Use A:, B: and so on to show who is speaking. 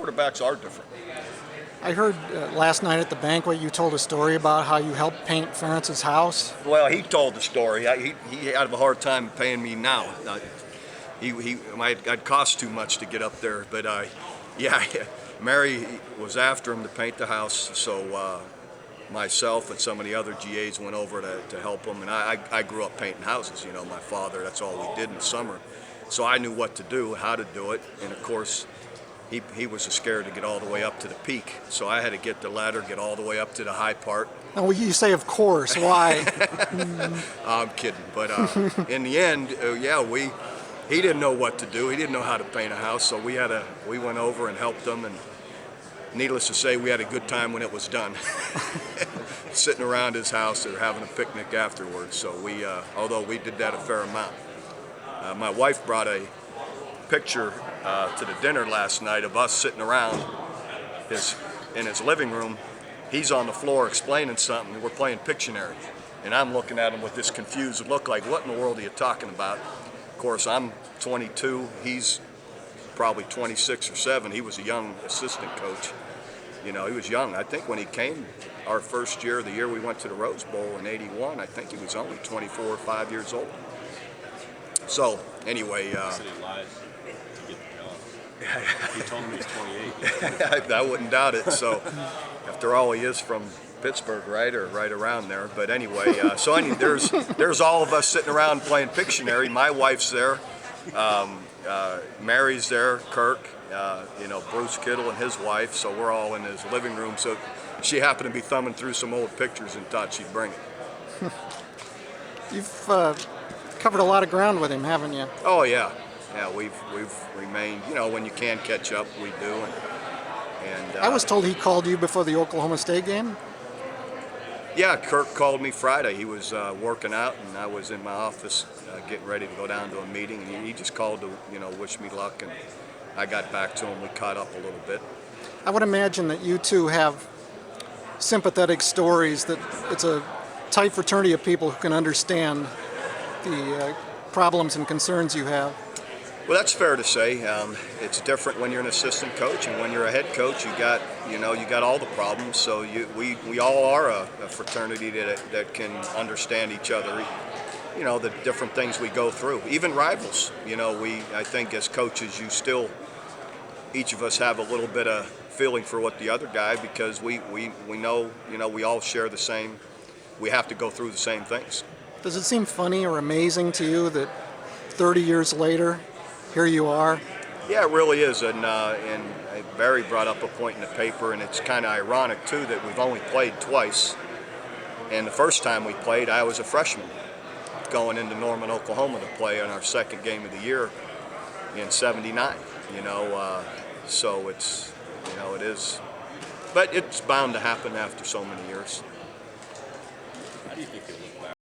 A: quarterbacks are different.
B: I heard last night at the banquet you told a story about how you helped paint Ferentz's house.
A: Well, he told the story. He had a hard time paying me now. I'd cost too much to get up there, but yeah, Mary was after him to paint the house, so myself and some of the other GAs went over to help him, and I grew up painting houses. You know, my father, that's all we did in the summer. So I knew what to do, how to do it, and of course, he was scared to get all the way up to the peak, so I had to get the ladder, get all the way up to the high part.
B: Oh, you say, of course, why?
A: I'm kidding, but in the end, he didn't know what to do. He didn't know how to paint a house, so we went over and helped him, and needless to say, we had a good time when it was done. Sitting around his house or having a picnic afterwards, so although we did that a fair amount. My wife brought a picture to the dinner last night of us sitting around in his living room. He's on the floor explaining something, and we're playing Pictionary. And I'm looking at him with this confused look like, what in the world are you talking about? Of course, I'm 22, he's probably 26 or 7. He was a young assistant coach. You know, he was young. I think when he came our first year, the year we went to the Rose Bowl in '81, I think he was only 24 or 5 years old. So, anyway.
C: He said he lied to get the job. He told me he's 28.
A: I wouldn't doubt it. So, after all, he is from Pittsburgh, right, or right around there. But anyway, there's all of us sitting around playing Pictionary. My wife's there, Mary's there, Kirk, Bruce Kittle and his wife. So we're all in his living room. So she happened to be thumbing through some old pictures and thought she'd bring it.
B: You've covered a lot of ground with him, haven't you?
A: Oh yeah, we've remained. You know, when you can catch up, we do. And
B: I was told he called you before the Oklahoma State game.
A: Yeah, Kirk called me Friday. He was working out, and I was in my office getting ready to go down to a meeting. And he just called to wish me luck, and I got back to him. We caught up a little bit.
B: I would imagine that you two have sympathetic stories. That it's a tight fraternity of people who can understand the problems and concerns you have.
A: Well, that's fair to say. It's different when you're an assistant coach, and when you're a head coach, you got all the problems. So we all are a fraternity that can understand each other. You know, the different things we go through, even rivals. You know, I think as coaches, each of us have a little bit of feeling for what the other guy, because we know, we all share the same. We have to go through the same things.
B: Does it seem funny or amazing to you that 30 years later, here you are?
A: Yeah, it really is. And Barry brought up a point in the paper, and it's kind of ironic, too, that we've only played twice. And the first time we played, I was a freshman going into Norman, Oklahoma to play in our second game of the year in '79. So it's, it is. But it's bound to happen after so many years.
C: How do you think it looked back?